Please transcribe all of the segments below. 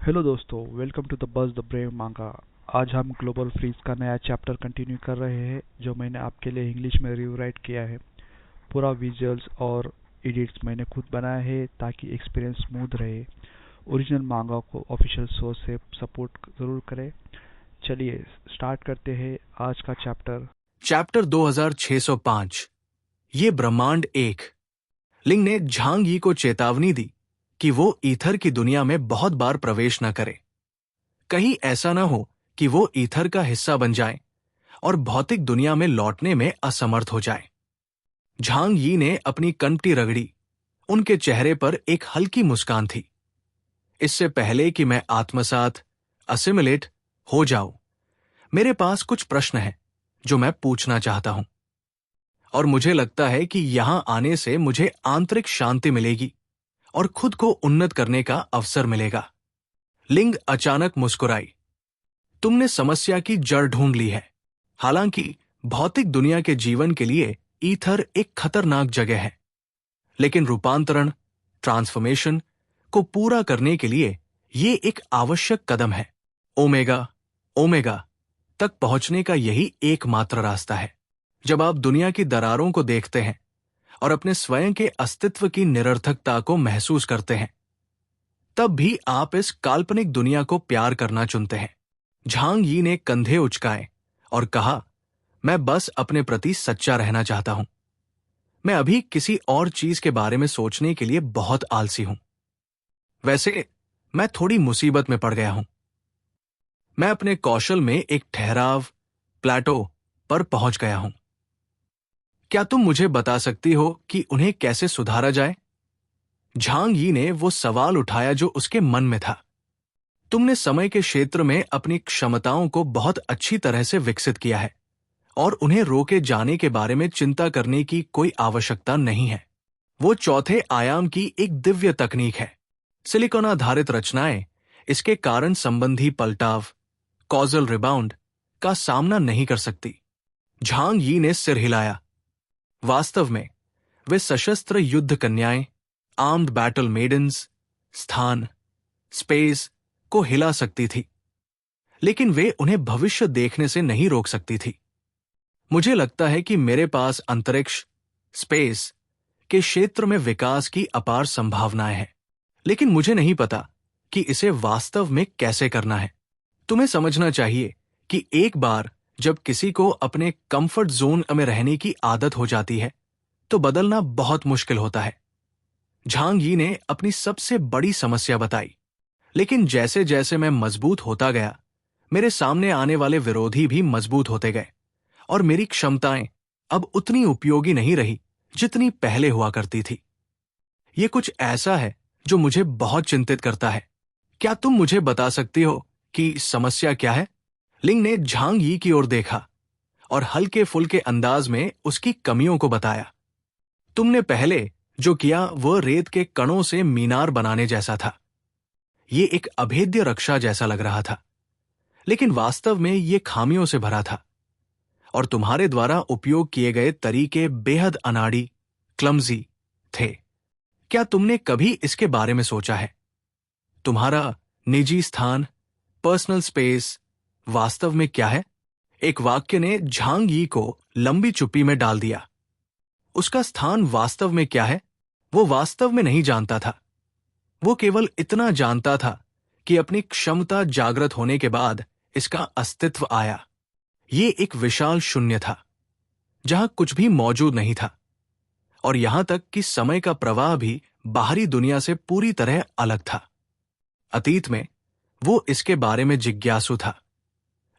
Hello दोस्तों, welcome to the buzz the brave manga. आज हम ग्लोबल फ्रीज का नया चैप्टर कंटिन्यू कर रहे हैं जो मैंने आपके लिए इंग्लिश में रिवराइट किया है। पूरा विजुअल्स और एडिट्स मैंने खुद बनाया है ताकि एक्सपीरियंस स्मूथ रहे। ओरिजिनल मांगा को ऑफिशियल सोर्स से सपोर्ट जरूर करें। चलिए स्टार्ट करते हैं आज का चैप्टर। चैप्टर 2605। ये ब्रह्मांड एक। लिंग ने झांग यी को चेतावनी दी कि वो ईथर की दुनिया में बहुत बार प्रवेश न करे। कहीं ऐसा न हो कि वो ईथर का हिस्सा बन जाए और भौतिक दुनिया में लौटने में असमर्थ हो जाए। झांग यी ने अपनी कनपटी रगड़ी। उनके चेहरे पर एक हल्की मुस्कान थी। इससे पहले कि मैं आत्मसात असिमिलेट हो जाऊं, मेरे पास कुछ प्रश्न हैं जो मैं पूछना चाहता हूं, और मुझे लगता है कि यहां आने से मुझे आंतरिक शांति मिलेगी और खुद को उन्नत करने का अवसर मिलेगा। लिंग अचानक मुस्कुराई। तुमने समस्या की जड़ ढूंढ ली है। हालांकि भौतिक दुनिया के जीवन के लिए ईथर एक खतरनाक जगह है, लेकिन रूपांतरण ट्रांसफॉर्मेशन को पूरा करने के लिए ये एक आवश्यक कदम है। ओमेगा ओमेगा तक पहुंचने का यही एकमात्र रास्ता है। जब आप दुनिया की दरारों को देखते हैं और अपने स्वयं के अस्तित्व की निरर्थकता को महसूस करते हैं, तब भी आप इस काल्पनिक दुनिया को प्यार करना चुनते हैं। झांग यी ने कंधे उचकाए और कहा, मैं बस अपने प्रति सच्चा रहना चाहता हूं। मैं अभी किसी और चीज के बारे में सोचने के लिए बहुत आलसी हूं। वैसे मैं थोड़ी मुसीबत में पड़ गया हूं। मैं अपने कौशल में एक ठहराव प्लेटो पर पहुंच गया हूं। क्या तुम मुझे बता सकती हो कि उन्हें कैसे सुधारा जाए? झांग यी ने वो सवाल उठाया जो उसके मन में था। तुमने समय के क्षेत्र में अपनी क्षमताओं को बहुत अच्छी तरह से विकसित किया है और उन्हें रोके जाने के बारे में चिंता करने की कोई आवश्यकता नहीं है। वो चौथे आयाम की एक दिव्य तकनीक है। सिलिकॉन आधारित रचनाएं इसके कारण संबंधी पलटाव कॉजल रिबाउंड का सामना नहीं कर सकती। झांग यी ने सिर हिलाया। वास्तव में वे सशस्त्र युद्ध कन्याएं आर्म्ड बैटल मेडन्स स्थान स्पेस को हिला सकती थी, लेकिन वे उन्हें भविष्य देखने से नहीं रोक सकती थी। मुझे लगता है कि मेरे पास अंतरिक्ष स्पेस के क्षेत्र में विकास की अपार संभावनाएं हैं, लेकिन मुझे नहीं पता कि इसे वास्तव में कैसे करना है। तुम्हें समझना चाहिए कि एक बार जब किसी को अपने कंफर्ट जोन में रहने की आदत हो जाती है तो बदलना बहुत मुश्किल होता है। झांग यी ने अपनी सबसे बड़ी समस्या बताई, लेकिन जैसे जैसे मैं मजबूत होता गया, मेरे सामने आने वाले विरोधी भी मजबूत होते गए और मेरी क्षमताएं अब उतनी उपयोगी नहीं रही जितनी पहले हुआ करती थी। ये कुछ ऐसा है जो मुझे बहुत चिंतित करता है। क्या तुम मुझे बता सकती हो कि समस्या क्या है? लिंग ने झांग यी की ओर देखा और हल्के फुल्के अंदाज में उसकी कमियों को बताया। तुमने पहले जो किया वह रेत के कणों से मीनार बनाने जैसा था। ये एक अभेद्य रक्षा जैसा लग रहा था, लेकिन वास्तव में ये खामियों से भरा था और तुम्हारे द्वारा उपयोग किए गए तरीके बेहद अनाड़ी क्लमजी थे। क्या तुमने कभी इसके बारे में सोचा है? तुम्हारा निजी स्थान पर्सनल स्पेस वास्तव में क्या है? एक वाक्य ने झांग यी को लंबी चुप्पी में डाल दिया। उसका स्थान वास्तव में क्या है, वो वास्तव में नहीं जानता था। वो केवल इतना जानता था कि अपनी क्षमता जागृत होने के बाद इसका अस्तित्व आया। ये एक विशाल शून्य था जहां कुछ भी मौजूद नहीं था, और यहां तक कि समय का प्रवाह भी बाहरी दुनिया से पूरी तरह अलग था। अतीत में वो इसके बारे में जिज्ञासु था,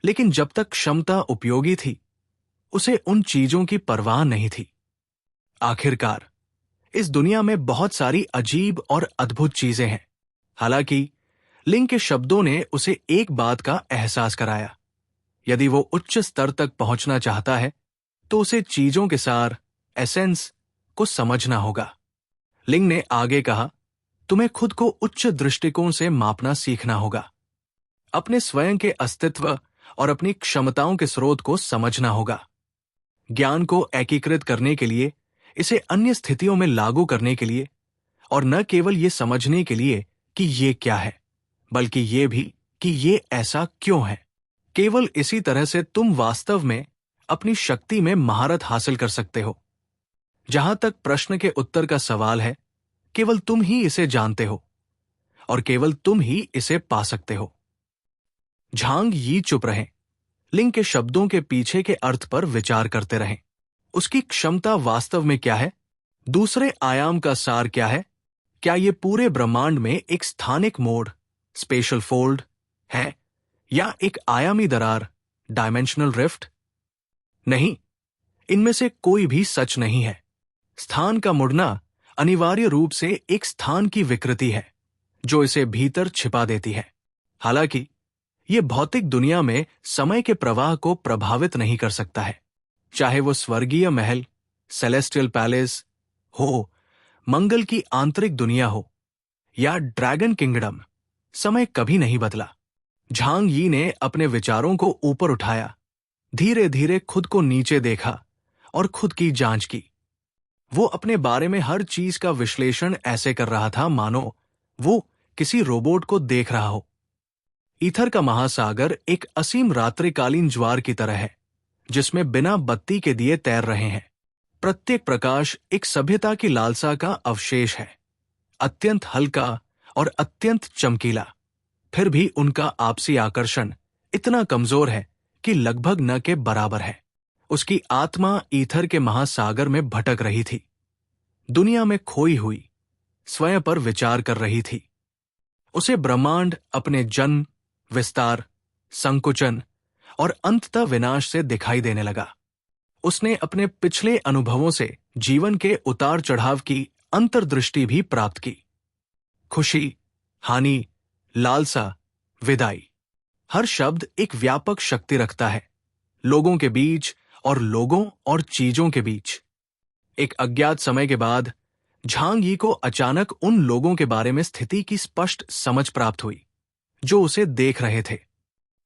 लेकिन जब तक क्षमता उपयोगी थी उसे उन चीजों की परवाह नहीं थी। आखिरकार इस दुनिया में बहुत सारी अजीब और अद्भुत चीजें हैं। हालांकि लिंग के शब्दों ने उसे एक बात का एहसास कराया। यदि वो उच्च स्तर तक पहुंचना चाहता है तो उसे चीजों के सार एसेंस को समझना होगा। लिंग ने आगे कहा, तुम्हें खुद को उच्च दृष्टिकोण से मापना सीखना होगा। अपने स्वयं के अस्तित्व और अपनी क्षमताओं के स्रोत को समझना होगा। ज्ञान को एकीकृत करने के लिए, इसे अन्य स्थितियों में लागू करने के लिए, और न केवल ये समझने के लिए कि ये क्या है, बल्कि ये भी कि ये ऐसा क्यों है। केवल इसी तरह से तुम वास्तव में अपनी शक्ति में महारत हासिल कर सकते हो। जहां तक प्रश्न के उत्तर का सवाल है, केवल तुम ही इसे जानते हो और केवल तुम ही इसे पा सकते हो। झांग यी चुप रहे, लिंग के शब्दों के पीछे के अर्थ पर विचार करते रहें। उसकी क्षमता वास्तव में क्या है? दूसरे आयाम का सार क्या है? क्या ये पूरे ब्रह्मांड में एक स्थानिक मोड़, स्पेशल फोल्ड है, या एक आयामी दरार, डायमेंशनल रिफ्ट? नहीं, इनमें से कोई भी सच नहीं है। स्थान का मुड़ना अनिवार्य रूप से एक स्थान की विकृति है जो इसे भीतर छिपा देती है। हालांकि यह भौतिक दुनिया में समय के प्रवाह को प्रभावित नहीं कर सकता है। चाहे वो स्वर्गीय महल, सेलेस्टियल पैलेस हो, मंगल की आंतरिक दुनिया हो या ड्रैगन किंगडम, समय कभी नहीं बदला। झांग यी ने अपने विचारों को ऊपर उठाया, धीरे धीरे खुद को नीचे देखा और खुद की जांच की। वो अपने बारे में हर चीज का विश्लेषण ऐसे कर रहा था मानो वो किसी रोबोट को देख रहा हो। ईथर का महासागर एक असीम रात्रिकालीन ज्वार की तरह है जिसमें बिना बत्ती के दिए तैर रहे हैं। प्रत्येक प्रकाश एक सभ्यता की लालसा का अवशेष है, अत्यंत हल्का और अत्यंत चमकीला। फिर भी उनका आपसी आकर्षण इतना कमजोर है कि लगभग न के बराबर है। उसकी आत्मा ईथर के महासागर में भटक रही थी, दुनिया में खोई हुई, स्वयं पर विचार कर रही थी। उसे ब्रह्मांड अपने जन्म, विस्तार, संकुचन और अंततः विनाश से दिखाई देने लगा। उसने अपने पिछले अनुभवों से जीवन के उतार चढ़ाव की अंतर्दृष्टि भी प्राप्त की। खुशी, हानि, लालसा, विदाई, हर शब्द एक व्यापक शक्ति रखता है, लोगों के बीच और लोगों और चीजों के बीच। एक अज्ञात समय के बाद झांग यी को अचानक उन लोगों के बारे में स्थिति की स्पष्ट समझ प्राप्त हुई जो उसे देख रहे थे।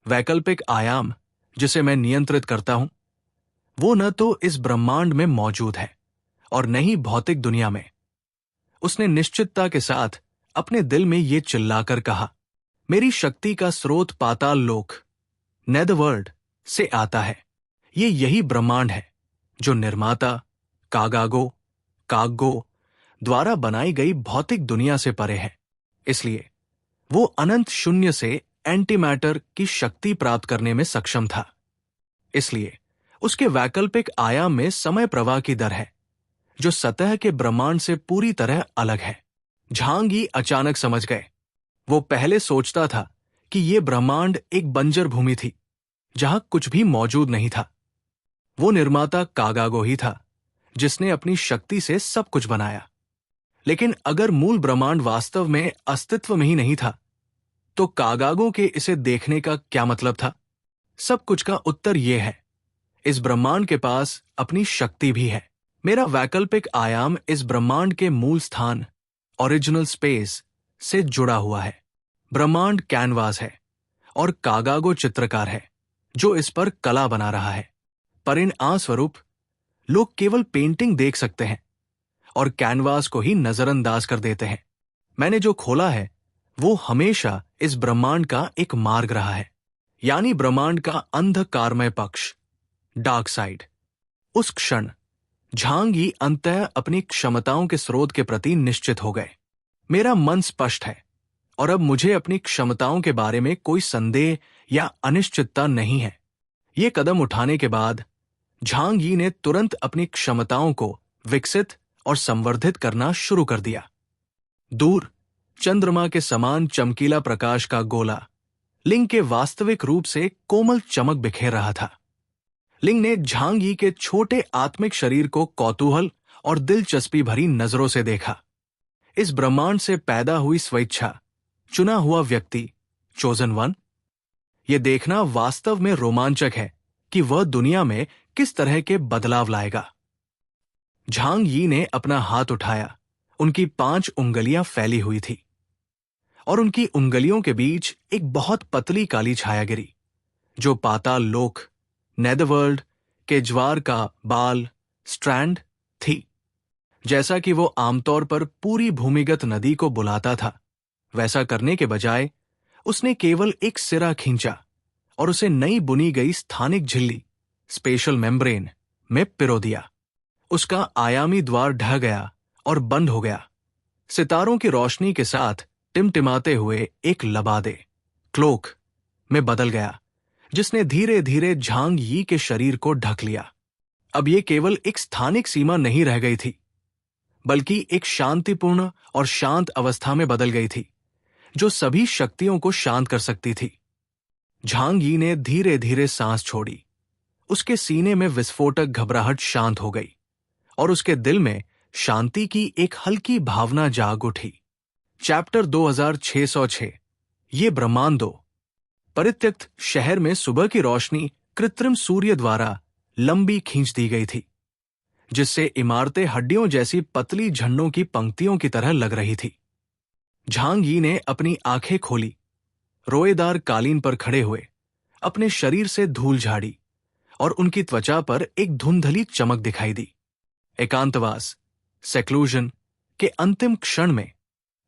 वैकल्पिक आयाम जिसे मैं नियंत्रित करता हूं, वो न तो इस ब्रह्मांड में मौजूद है और न ही भौतिक दुनिया में। उसने निश्चितता के साथ अपने दिल में ये चिल्लाकर कहा, मेरी शक्ति का स्रोत पाताल लोक, नेदरवर्ल्ड से आता है। ये यही ब्रह्मांड है जो निर्माता कागगो द्वारा बनाई गई भौतिक दुनिया से परे है। इसलिए वो अनंत शून्य से एंटीमैटर की शक्ति प्राप्त करने में सक्षम था। इसलिए उसके वैकल्पिक आयाम में समय प्रवाह की दर है जो सतह के ब्रह्मांड से पूरी तरह अलग है। झांग यी अचानक समझ गए। वो पहले सोचता था कि ये ब्रह्मांड एक बंजर भूमि थी जहां कुछ भी मौजूद नहीं था। वो निर्माता कागागो ही था जिसने अपनी शक्ति से सब कुछ बनाया। लेकिन अगर मूल ब्रह्मांड वास्तव में अस्तित्व में ही नहीं था तो कागागो के इसे देखने का क्या मतलब था? सब कुछ का उत्तर यह है, इस ब्रह्मांड के पास अपनी शक्ति भी है। मेरा वैकल्पिक आयाम इस ब्रह्मांड के मूल स्थान, ओरिजिनल स्पेस से जुड़ा हुआ है। ब्रह्मांड कैनवास है और कागागो चित्रकार है जो इस पर कला बना रहा है। परिणाम स्वरूप लोग केवल पेंटिंग देख सकते हैं और कैनवास को ही नजरअंदाज कर देते हैं। मैंने जो खोला है वो हमेशा इस ब्रह्मांड का एक मार्ग रहा है, यानी ब्रह्मांड का अंधकारमय पक्ष, डार्क साइड। उस क्षण झांग यी अंततः अपनी क्षमताओं के स्रोत के प्रति निश्चित हो गए। मेरा मन स्पष्ट है और अब मुझे अपनी क्षमताओं के बारे में कोई संदेह या अनिश्चितता नहीं है। ये कदम उठाने के बाद झांग यी ने तुरंत अपनी क्षमताओं को विकसित और संवर्धित करना शुरू कर दिया। दूर चंद्रमा के समान चमकीला प्रकाश का गोला लिंग के वास्तविक रूप से कोमल चमक बिखेर रहा था। लिंग ने झांग यी के छोटे आत्मिक शरीर को कौतूहल और दिलचस्पी भरी नजरों से देखा। इस ब्रह्मांड से पैदा हुई स्वेच्छा, चुना हुआ व्यक्ति, चोजन वन। यह देखना वास्तव में रोमांचक है कि वह दुनिया में किस तरह के बदलाव लाएगा। झांग यी ने अपना हाथ उठाया, उनकी 5 उंगलियां फैली हुई थी और उनकी उंगलियों के बीच एक बहुत पतली काली छाया गिरी जो पाताल लोक, नेदरवर्ल्ड के ज्वार का बाल, स्ट्रैंड थी। जैसा कि वो आमतौर पर पूरी भूमिगत नदी को बुलाता था, वैसा करने के बजाय उसने केवल एक सिरा खींचा और उसे नई बुनी गई स्थानिक झिल्ली, स्पेशल मेम्ब्रेन, में पिरो दिया। उसका आयामी द्वार ढह गया और बंद हो गया। सितारों की रोशनी के साथ टिमटिमाते हुए एक लबादे, क्लोक, में बदल गया, जिसने धीरे धीरे झांग यी के शरीर को ढक लिया। अब यह केवल एक स्थानिक सीमा नहीं रह गई थी, बल्कि एक शांतिपूर्ण और शांत अवस्था में बदल गई थी, जो सभी शक्तियों को शांत कर सकती थी। झांग यी ने धीरे धीरे सांस छोड़ी। उसके सीने में विस्फोटक घबराहट शांत हो गई और उसके दिल में शांति की एक हल्की भावना जाग उठी। चैप्टर 2606। ये ब्रह्मांडों। परित्यक्त शहर में सुबह की रोशनी कृत्रिम सूर्य द्वारा लंबी खींच दी गई थी, जिससे इमारतें हड्डियों जैसी पतली झंडों की पंक्तियों की तरह लग रही थी। झांग यी ने अपनी आंखें खोली, रोएदार कालीन पर खड़े हुए अपने शरीर से धूल झाड़ी और उनकी त्वचा पर एक धुंधली चमक दिखाई दी। एकांतवास, सेक्लूजन के अंतिम क्षण में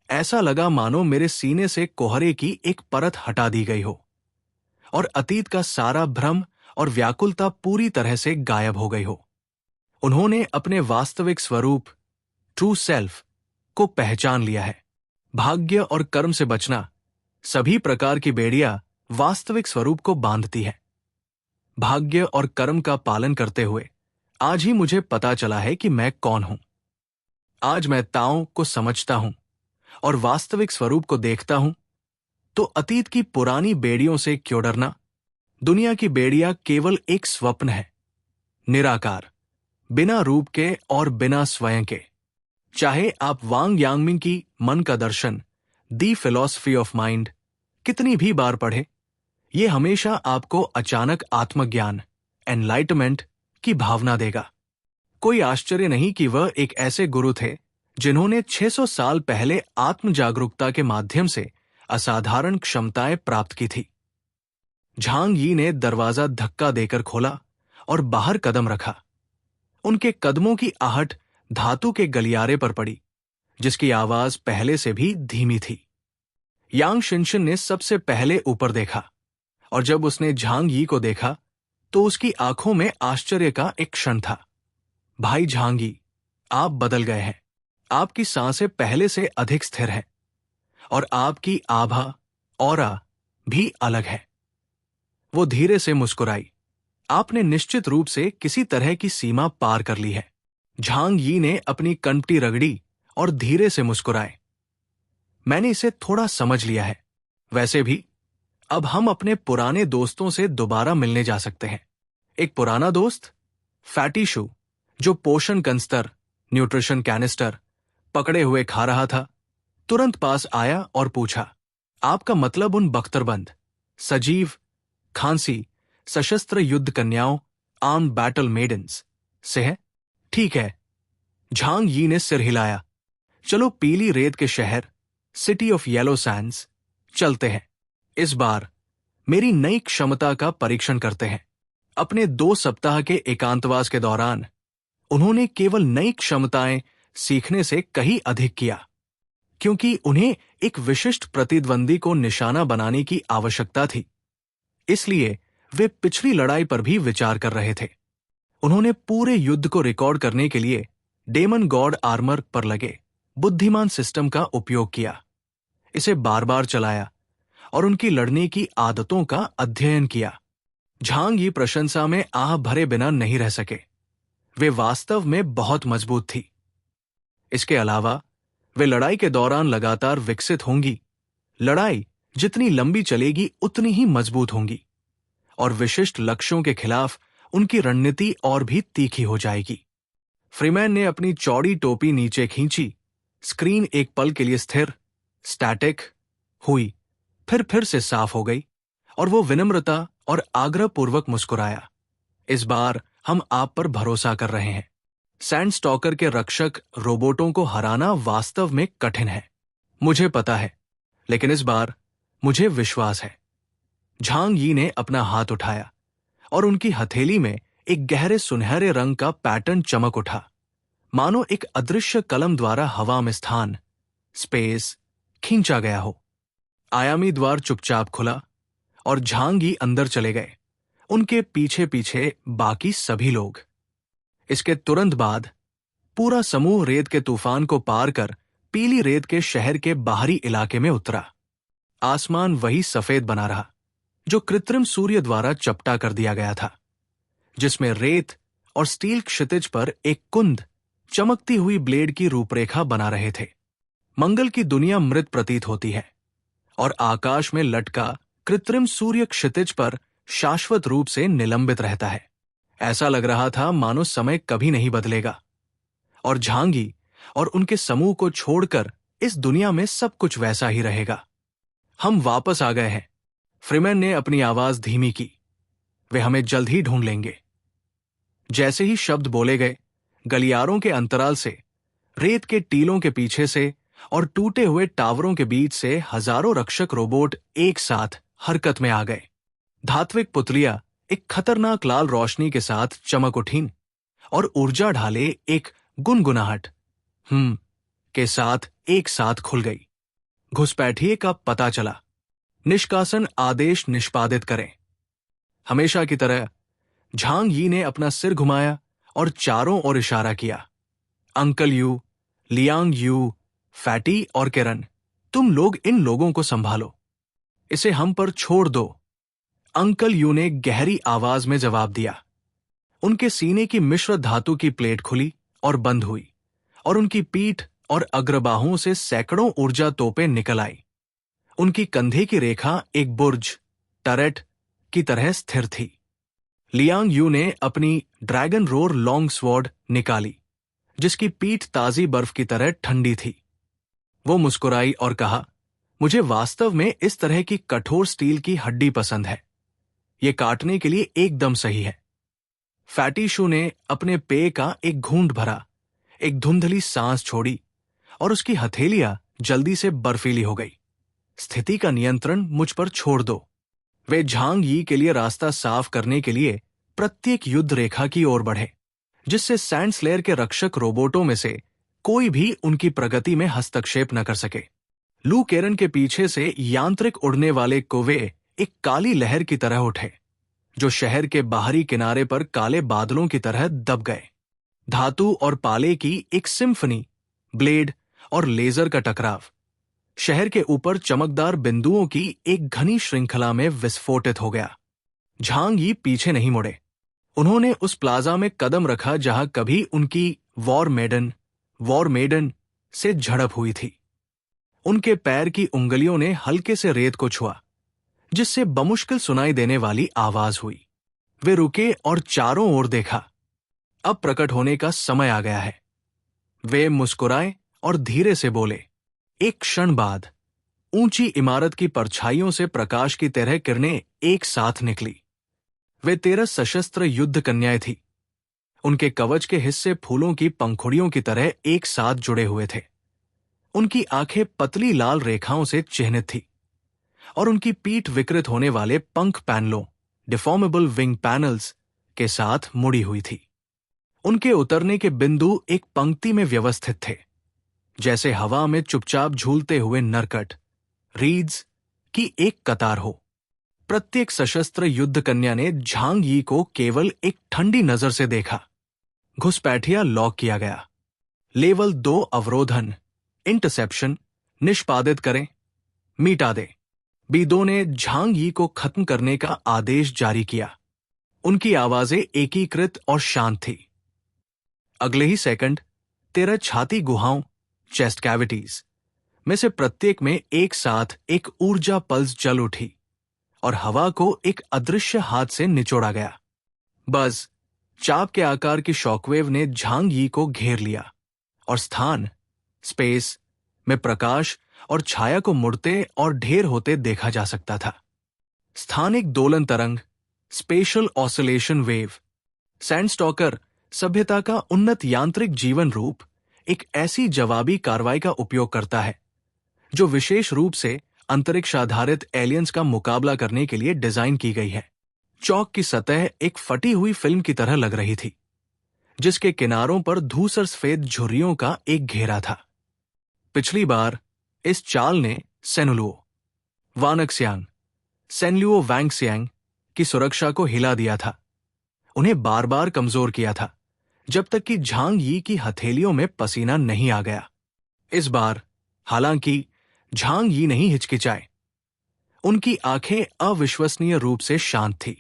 ऐसा लगा मानो मेरे सीने से कोहरे की एक परत हटा दी गई हो और अतीत का सारा भ्रम और व्याकुलता पूरी तरह से गायब हो गई हो। उन्होंने अपने वास्तविक स्वरूप, ट्रू सेल्फ, को पहचान लिया है। भाग्य और कर्म से बचना सभी प्रकार की बेड़ियां वास्तविक स्वरूप को बांधती है। भाग्य और कर्म का पालन करते हुए आज ही मुझे पता चला है कि मैं कौन हूं। आज मैं ताओ को समझता हूं और वास्तविक स्वरूप को देखता हूं, तो अतीत की पुरानी बेड़ियों से क्यों डरना। दुनिया की बेड़ियां केवल एक स्वप्न है, निराकार, बिना रूप के और बिना स्वयं के। चाहे आप वांग यांगमिंग की मन का दर्शन, दी फिलॉसफी ऑफ माइंड, कितनी भी बार पढ़े, ये हमेशा आपको अचानक आत्मज्ञान, एनलाइटमेंट की भावना देगा। कोई आश्चर्य नहीं कि वह एक ऐसे गुरु थे जिन्होंने 600 साल पहले आत्म जागरूकता के माध्यम से असाधारण क्षमताएं प्राप्त की थी। झांग यी ने दरवाजा धक्का देकर खोला और बाहर कदम रखा। उनके कदमों की आहट धातु के गलियारे पर पड़ी, जिसकी आवाज पहले से भी धीमी थी। यांग शिनशिन ने सबसे पहले ऊपर देखा और जब उसने झांग यी को देखा तो उसकी आंखों में आश्चर्य का एक क्षण था। भाई झांग यी, आप बदल गए हैं। आपकी सांसें पहले से अधिक स्थिर हैं और आपकी आभा, ऑरा भी अलग है। वो धीरे से मुस्कुराई। आपने निश्चित रूप से किसी तरह की सीमा पार कर ली है। झांग यी ने अपनी कनपटी रगड़ी और धीरे से मुस्कुराए। मैंने इसे थोड़ा समझ लिया है। वैसे भी अब हम अपने पुराने दोस्तों से दोबारा मिलने जा सकते हैं। एक पुराना दोस्त, फैटी शू, जो पोषण कंस्तर, न्यूट्रिशन कैनिस्टर पकड़े हुए खा रहा था, तुरंत पास आया और पूछा, आपका मतलब उन बख्तरबंद, सजीव, खांसी, सशस्त्र युद्ध कन्याओं, आर्म्ड बैटल मेडन्स से है? ठीक है। झांग यी ने सिर हिलाया। चलो पीली रेत के शहर, सिटी ऑफ येलो सैंड्स, चलते हैं। इस बार मेरी नई क्षमता का परीक्षण करते हैं। अपने 2 सप्ताह के एकांतवास के दौरान उन्होंने केवल नई क्षमताएं सीखने से कहीं अधिक किया, क्योंकि उन्हें एक विशिष्ट प्रतिद्वंदी को निशाना बनाने की आवश्यकता थी। इसलिए वे पिछली लड़ाई पर भी विचार कर रहे थे। उन्होंने पूरे युद्ध को रिकॉर्ड करने के लिए डेमन गॉड आर्मर पर लगे बुद्धिमान सिस्टम का उपयोग किया। इसे बार बार चलाया और उनकी लड़ने की आदतों का अध्ययन किया। झांग यी प्रशंसा में आह भरे बिना नहीं रह सके। वे वास्तव में बहुत मजबूत थी। इसके अलावा वे लड़ाई के दौरान लगातार विकसित होंगी। लड़ाई जितनी लंबी चलेगी उतनी ही मजबूत होंगी और विशिष्ट लक्ष्यों के खिलाफ उनकी रणनीति और भी तीखी हो जाएगी। फ्रीमैन ने अपनी चौड़ी टोपी नीचे खींची। स्क्रीन एक पल के लिए स्थिर, स्टैटिक हुई, फिर से साफ हो गई और वो विनम्रता और आग्रहपूर्वक मुस्कुराया। इस बार हम आप पर भरोसा कर रहे हैं। सैंडस्टॉकर के रक्षक रोबोटों को हराना वास्तव में कठिन है, मुझे पता है, लेकिन इस बार मुझे विश्वास है। झांग यी ने अपना हाथ उठाया और उनकी हथेली में एक गहरे सुनहरे रंग का पैटर्न चमक उठा, मानो एक अदृश्य कलम द्वारा हवा में स्थान, स्पेस, खींचा गया हो। आयामी द्वार चुपचाप खुला और झांग यी अंदर चले गए, उनके पीछे पीछे बाकी सभी लोग। इसके तुरंत बाद पूरा समूह रेत के तूफान को पार कर पीली रेत के शहर के बाहरी इलाके में उतरा। आसमान वही सफेद बना रहा जो कृत्रिम सूर्य द्वारा चपटा कर दिया गया था, जिसमें रेत और स्टील क्षितिज पर एक कुंद चमकती हुई ब्लेड की रूपरेखा बना रहे थे। मंगल की दुनिया मृत प्रतीत होती है और आकाश में लटका कृत्रिम सूर्य क्षितिज पर शाश्वत रूप से निलंबित रहता है। ऐसा लग रहा था मानो समय कभी नहीं बदलेगा और झांग यी और उनके समूह को छोड़कर इस दुनिया में सब कुछ वैसा ही रहेगा। हम वापस आ गए हैं, फ्रीमैन ने अपनी आवाज धीमी की। वे हमें जल्द ही ढूंढ लेंगे। जैसे ही शब्द बोले गए, गलियारों के अंतराल से, रेत के टीलों के पीछे से और टूटे हुए टावरों के बीच से हजारों रक्षक रोबोट एक साथ हरकत में आ गए। धात्विक पुतलियां एक खतरनाक लाल रोशनी के साथ चमक उठीं और ऊर्जा ढाले एक गुनगुनाहट के साथ एक साथ खुल गई। घुसपैठिए का पता चला। निष्कासन आदेश निष्पादित करें। हमेशा की तरह झांग यी ने अपना सिर घुमाया और चारों ओर इशारा किया। Uncle you, Liang you, fatty और किरण, तुम लोग इन लोगों को संभालो, इसे हम पर छोड़ दो। अंकल यू ने गहरी आवाज में जवाब दिया। उनके सीने की मिश्र धातु की प्लेट खुली और बंद हुई और उनकी पीठ और अग्रबाहों से सैकड़ों ऊर्जा तोपें निकल आई। उनकी कंधे की रेखा एक बुर्ज, टरेट की तरह स्थिर थी। लियांग यू ने अपनी ड्रैगन रोर लॉन्ग स्वॉर्ड निकाली, जिसकी पीठ ताजी बर्फ की तरह ठंडी थी। वो मुस्कुराई और कहा, मुझे वास्तव में इस तरह की कठोर स्टील की हड्डी पसंद है। ये काटने के लिए एकदम सही है। फैटी शू ने अपने पेय का एक घूंट भरा, एक धुंधली सांस छोड़ी और उसकी हथेलियां जल्दी से बर्फीली हो गई। स्थिति का नियंत्रण मुझ पर छोड़ दो। वे झांग यी के लिए रास्ता साफ करने के लिए प्रत्येक युद्ध रेखा की ओर बढ़े, जिससे सैंडस्लेयर के रक्षक रोबोटों में से कोई भी उनकी प्रगति में हस्तक्षेप न कर सके। लू केरन के पीछे से यांत्रिक उड़ने वाले कोवे एक काली लहर की तरह उठे, जो शहर के बाहरी किनारे पर काले बादलों की तरह दब गए। धातु और पाले की एक सिम्फनी, ब्लेड और लेजर का टकराव शहर के ऊपर चमकदार बिंदुओं की एक घनी श्रृंखला में विस्फोटित हो गया। झांग यी पीछे नहीं मुड़े। उन्होंने उस प्लाजा में कदम रखा जहां कभी उनकी वॉर मेडन से झड़प हुई थी। उनके पैर की उंगलियों ने हल्के से रेत को छुआ, जिससे बमुश्किल सुनाई देने वाली आवाज हुई। वे रुके और चारों ओर देखा। अब प्रकट होने का समय आ गया है। वे मुस्कुराए और धीरे से बोले। एक क्षण बाद ऊंची इमारत की परछाइयों से प्रकाश की तरह किरणें एक साथ निकली। वे 13 सशस्त्र युद्ध कन्याएं थी। उनके कवच के हिस्से फूलों की पंखुड़ियों की तरह एक साथ जुड़े हुए थे। उनकी आंखें पतली लाल रेखाओं से चिह्नित थी और उनकी पीठ विकृत होने वाले पंख पैनलों, डिफॉर्मेबल विंग पैनल्स के साथ मुड़ी हुई थी। उनके उतरने के बिंदु एक पंक्ति में व्यवस्थित थे, जैसे हवा में चुपचाप झूलते हुए नरकट, रीड्स की एक कतार हो। प्रत्येक सशस्त्र युद्ध कन्या ने झांग यी को केवल एक ठंडी नजर से देखा। घुसपैठिया लॉक किया गया। लेवल 2 अवरोधन, इंटरसेप्शन निष्पादित करें, मिटा दे। बीदो ने झांग यी को खत्म करने का आदेश जारी किया। उनकी आवाजें एकीकृत और शांत थी। अगले ही सेकंड 13 छाती गुहाओं, चेस्ट कैविटीज में से प्रत्येक में एक साथ एक ऊर्जा पल्स जल उठी और हवा को एक अदृश्य हाथ से निचोड़ा गया। बस चाप के आकार की शॉकवेव ने झांग यी को घेर लिया और स्पेस में प्रकाश और छाया को मुड़ते और ढेर होते देखा जा सकता था। स्थानिक दोलन तरंग, स्पेशल ऑसिलेशन वेव। सैंडस्टॉकर सभ्यता का उन्नत यांत्रिक जीवन रूप एक ऐसी जवाबी कार्रवाई का उपयोग करता है जो विशेष रूप से अंतरिक्ष आधारित एलियंस का मुकाबला करने के लिए डिजाइन की गई है। चौक की सतह एक फटी हुई फिल्म की तरह लग रही थी, जिसके किनारों पर धूसर सफेद झुर्रियों का एक घेरा था। पिछली बार इस चाल ने सेनुलुओ वानक्स्यान, सेनल्यूओ वैंगस्यांग की सुरक्षा को हिला दिया था, उन्हें बार बार कमजोर किया था, जब तक कि झांग यी की हथेलियों में पसीना नहीं आ गया। इस बार हालांकि झांग यी नहीं हिचकिचाए। उनकी आंखें अविश्वसनीय रूप से शांत थी,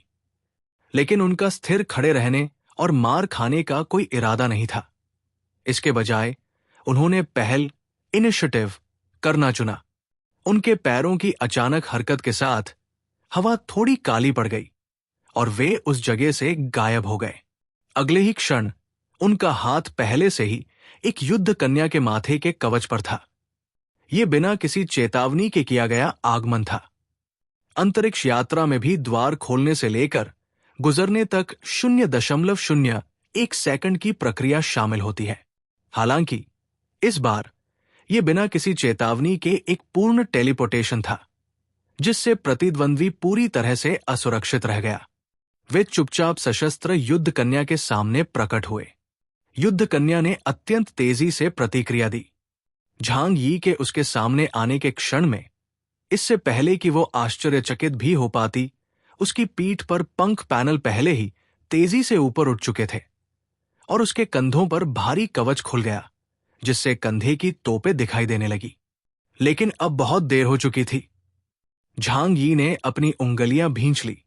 लेकिन उनका स्थिर खड़े रहने और मार खाने का कोई इरादा नहीं था। इसके बजाय उन्होंने पहल, इनिशिएटिव करना चुना। उनके पैरों की अचानक हरकत के साथ हवा थोड़ी काली पड़ गई और वे उस जगह से गायब हो गए। अगले ही क्षण उनका हाथ पहले से ही एक युद्ध कन्या के माथे के कवच पर था। यह बिना किसी चेतावनी के किया गया आगमन था। अंतरिक्ष यात्रा में भी द्वार खोलने से लेकर गुजरने तक 0.01 सेकंड की प्रक्रिया शामिल होती है। हालांकि इस बार यह बिना किसी चेतावनी के एक पूर्ण टेलीपोर्टेशन था, जिससे प्रतिद्वंद्वी पूरी तरह से असुरक्षित रह गया। वे चुपचाप सशस्त्र युद्ध कन्या के सामने प्रकट हुए। युद्ध कन्या ने अत्यंत तेजी से प्रतिक्रिया दी। झांग यी के उसके सामने आने के क्षण में, इससे पहले कि वो आश्चर्यचकित भी हो पाती, उसकी पीठ पर पंख पैनल पहले ही तेजी से ऊपर उठ चुके थे और उसके कंधों पर भारी कवच खुल गया, जिससे कंधे की तोपें दिखाई देने लगी। लेकिन अब बहुत देर हो चुकी थी। झांग यी ने अपनी उंगलियां भींच ली।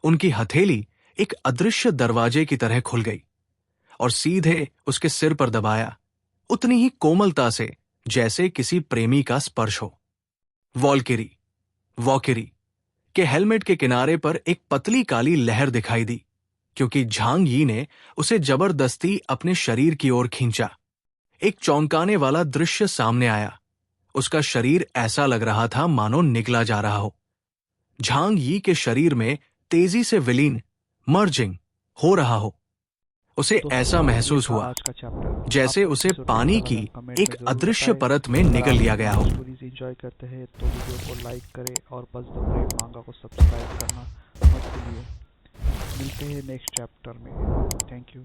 उनकी हथेली एक अदृश्य दरवाजे की तरह खुल गई और सीधे उसके सिर पर दबाया, उतनी ही कोमलता से जैसे किसी प्रेमी का स्पर्श हो। वॉकिरी के हेलमेट के किनारे पर एक पतली काली लहर दिखाई दी, क्योंकि झांग यी ने उसे जबरदस्ती अपने शरीर की ओर खींचा। एक चौंकाने वाला दृश्य सामने आया। उसका शरीर ऐसा लग रहा था मानो निगला जा रहा हो। झांग यी के शरीर में तेजी से विलीन, मर्जिंग हो रहा हो। उसे ऐसा महसूस हुआ जैसे उसे पानी की एक अदृश्य परत में निगल लिया गया हो। स्टोरीज एंजॉय करते हैं तो वीडियो को लाइक करें और बस द ब्रेव मांगा को सब्सक्राइब करना मत भूलिए। मिलते हैं नेक्स्ट चैप्टर में। Thank you.